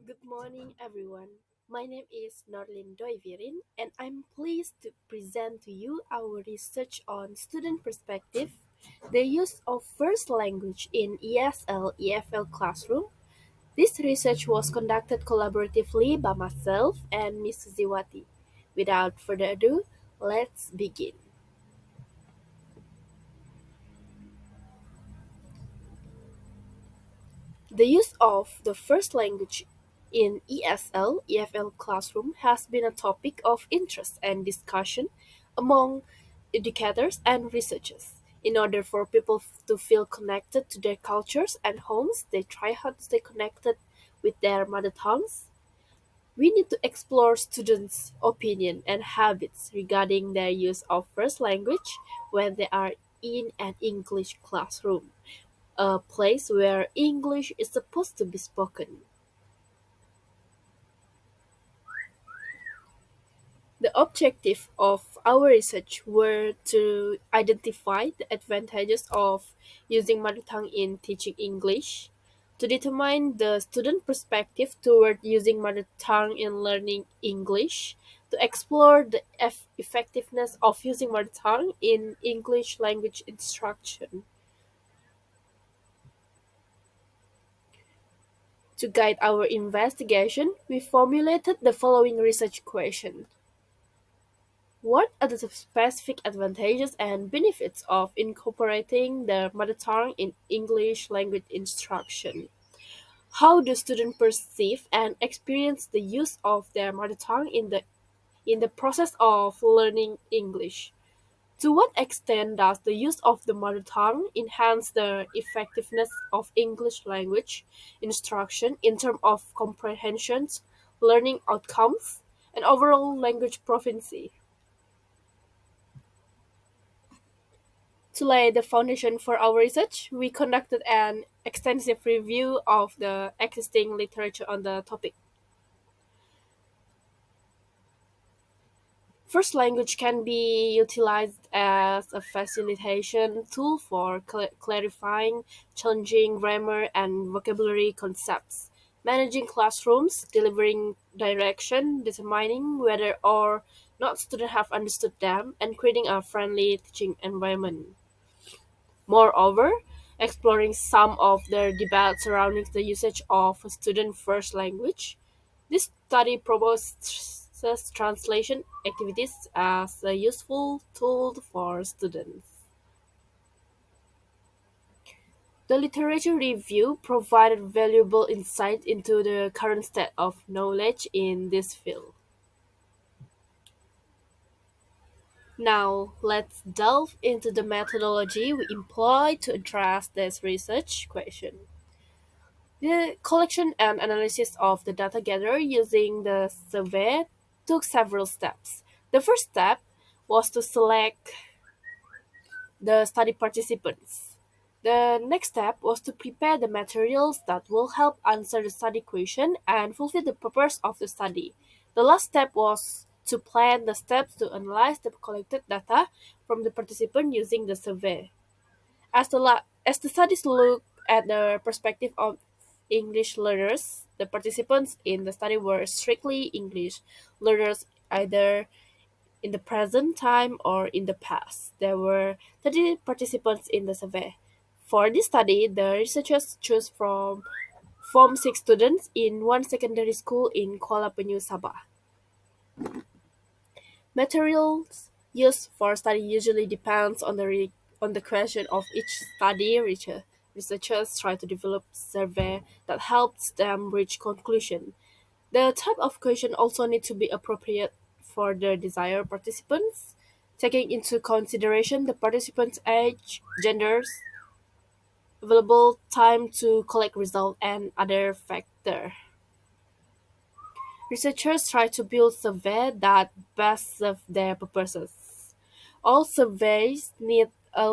Good morning, everyone. My name is Norlin and I'm pleased to present to you our research on student perspective, the use of first language in ESL/EFL classroom. This research was conducted collaboratively by myself and Ms. Suziewati. Without further ado, let's begin. The use of the first language in ESL/EFL classroom has been a topic of interest and discussion among educators and researchers. In order for people to feel connected to their cultures and homes, they try hard to stay connected with their mother tongues. We need to explore students' opinion and habits regarding their use of first language when they are in an English classroom, a place where English is supposed to be spoken. The objective of our research were to identify the advantages of using mother tongue in teaching English, to determine the student perspective toward using mother tongue in learning English, to explore the effectiveness of using mother tongue in English language instruction. To guide our investigation, we formulated the following research question. What are the specific advantages and benefits of incorporating the mother tongue in English language instruction? How do students perceive and experience the use of their mother tongue in the process of learning English? To what extent does the use of the mother tongue enhance the effectiveness of English language instruction in terms of comprehensions, learning outcomes, and overall language proficiency? To lay the foundation for our research, we conducted an extensive review of the existing literature on the topic. First language can be utilized as a facilitation tool for clarifying challenging grammar and vocabulary concepts, managing classrooms, delivering direction, determining whether or not students have understood them, and creating a friendly teaching environment. Moreover, exploring some of the debates surrounding the usage of a student first language, this study proposes translation activities as a useful tool for students. The literature review provided valuable insight into the current state of knowledge in this field. Now, let's delve into the methodology we employ to address this research question. The collection and analysis of the data gathered using the survey took several steps. The first step was to select the study participants. The next step was to prepare the materials that will help answer the study question and fulfill the purpose of the study. The last step was to plan the steps to analyze the collected data from the participant using the survey. As the studies look at the perspective of English learners, the participants in the study were strictly English learners either in the present time or in the past. There were 30 participants in the survey. For this study, the researchers chose from Form 6 students in one secondary school in Kuala Penyu, Sabah. Materials used for study usually depends on on the question of each study. Researchers try to develop survey that helps them reach conclusion. The type of question also need to be appropriate for the desired participants, taking into consideration the participants' age, genders, available time to collect result, and other factors. Researchers try to build surveys that best serve their purposes. All surveys to need a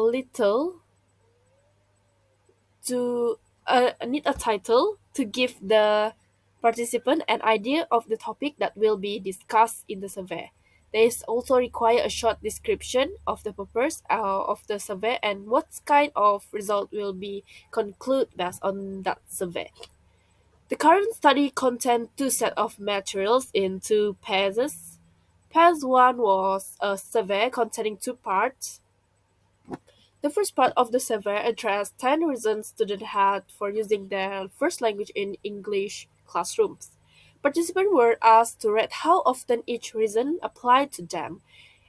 title to give the participant an idea of the topic that will be discussed in the survey. They also require a short description of the purpose of the survey and what kind of result will be concluded based on that survey. The current study contained two sets of materials in two phases. Phase 1 was a survey containing two parts. The first part of the survey addressed 10 reasons students had for using their first language in English classrooms. Participants were asked to rate how often each reason applied to them.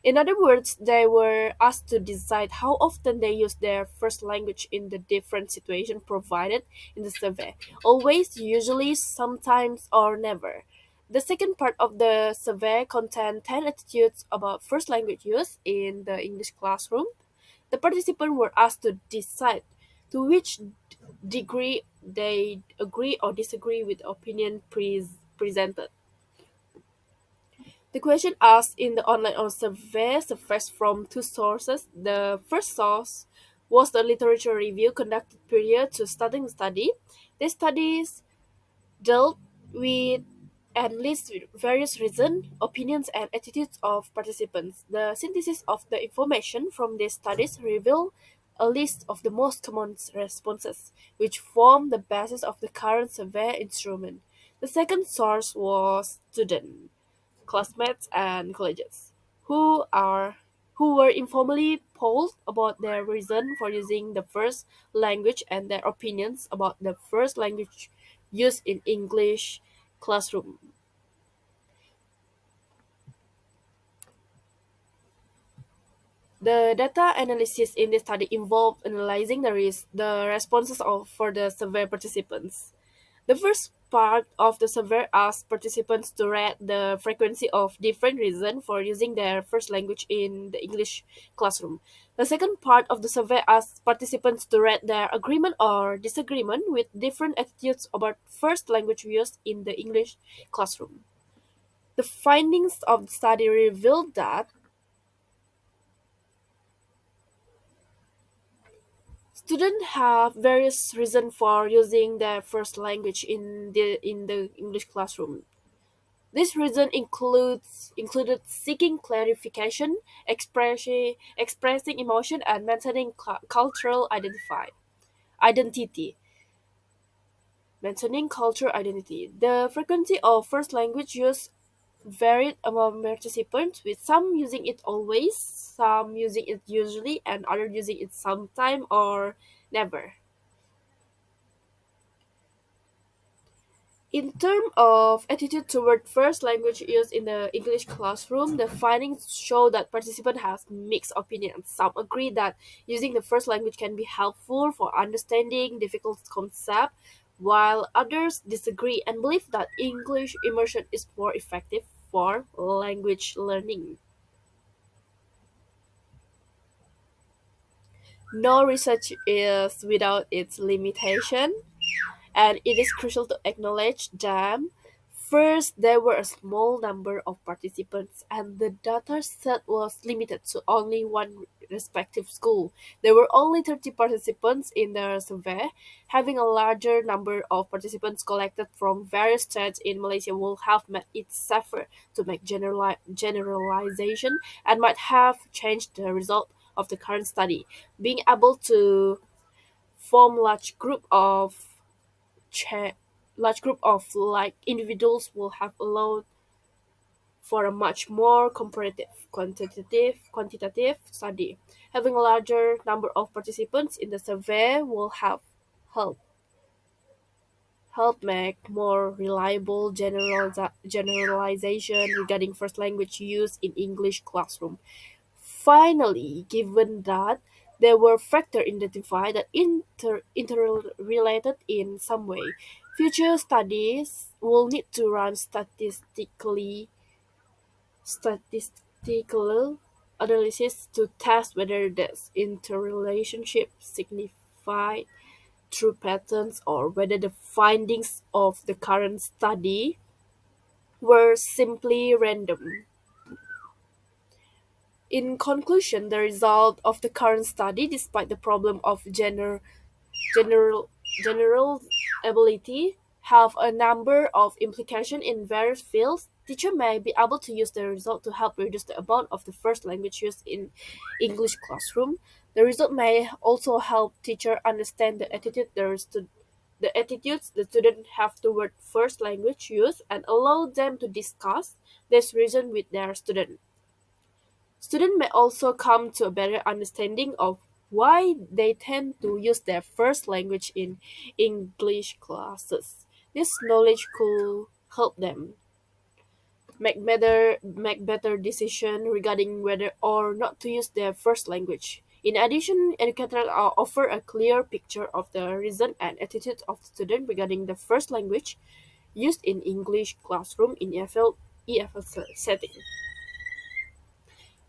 In other words, they were asked to decide how often they use their first language in the different situations provided in the survey. Always, usually, sometimes, or never. The second part of the survey contained 10 attitudes about first language use in the English classroom. The participants were asked to decide to which degree they agree or disagree with the opinion presented. The question asked in the online survey surfaced from two sources. The first source was the literature review conducted prior to starting the study. The studies dealt with and listed various reasons, opinions, and attitudes of participants. The synthesis of the information from these studies revealed a list of the most common responses, which form the basis of the current survey instrument. The second source was student classmates and colleagues who were informally polled about their reason for using the first language and their opinions about the first language used in English classroom. The data analysis in this study involved analyzing the responses of for the survey participants. The first part of the survey asked participants to rate the frequency of different reasons for using their first language in the English classroom. The second part of the survey asked participants to rate their agreement or disagreement with different attitudes about first language use in the English classroom. The findings of the study revealed that students have various reasons for using their first language in the English classroom. This reason included seeking clarification, expressing emotion, and maintaining cultural identity. Maintaining cultural identity. The frequency of first language use varied among participants, with some using it always, some using it usually, and others using it sometime or never. In terms of attitude toward first language use in the English classroom, the findings show that participants have mixed opinions. Some agree that using the first language can be helpful for understanding difficult concepts, while others disagree and believe that English immersion is more effective for language learning. No research is without its limitation, and it is crucial to acknowledge them. First, there were a small number of participants, and the data set was limited to only one respective school. There were only 30 participants in the survey. Having a larger number of participants collected from various states in Malaysia will have made it safer to make generalization and might have changed the result of the current study. Being able to form cha- large group of like individuals will have allowed for a much more comparative quantitative study. Having a larger number of participants in the survey will have help help make more reliable generalization regarding first language use in English classroom. Finally, given that there were factors identified that interrelated in some way, future studies will need to run statistical analysis to test whether this interrelationship signified true patterns or whether the findings of the current study were simply random. In conclusion, the result of the current study, despite the problem of general general ability, have a number of implications in various fields. Teacher may be able to use the result to help reduce the amount of the first language used in English classroom. The result may also help teacher understand the attitude the attitudes the students have toward first language use and allow them to discuss this reason with their student. Students may also come to a better understanding of why they tend to use their first language in English classes. This knowledge could help them make better decision regarding whether or not to use their first language. In addition, educators offer a clear picture of the reason and attitude of students regarding the first language used in English classroom in EFL setting.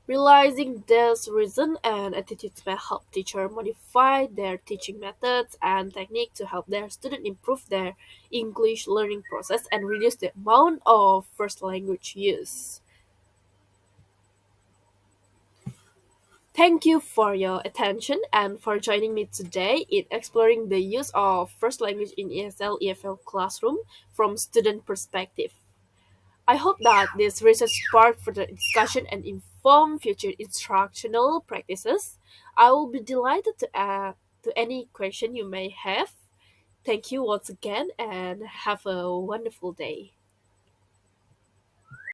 Realizing this reason and attitudes may help teachers modify their teaching methods and technique to help their students improve their English learning process and reduce the amount of first language use. Thank you for your attention and for joining me today in exploring the use of first language in ESL EFL classroom from student perspective. I hope that this research sparked further discussion and inform future instructional practices. I will be delighted to add to any question you may have. Thank you once again and have a wonderful day.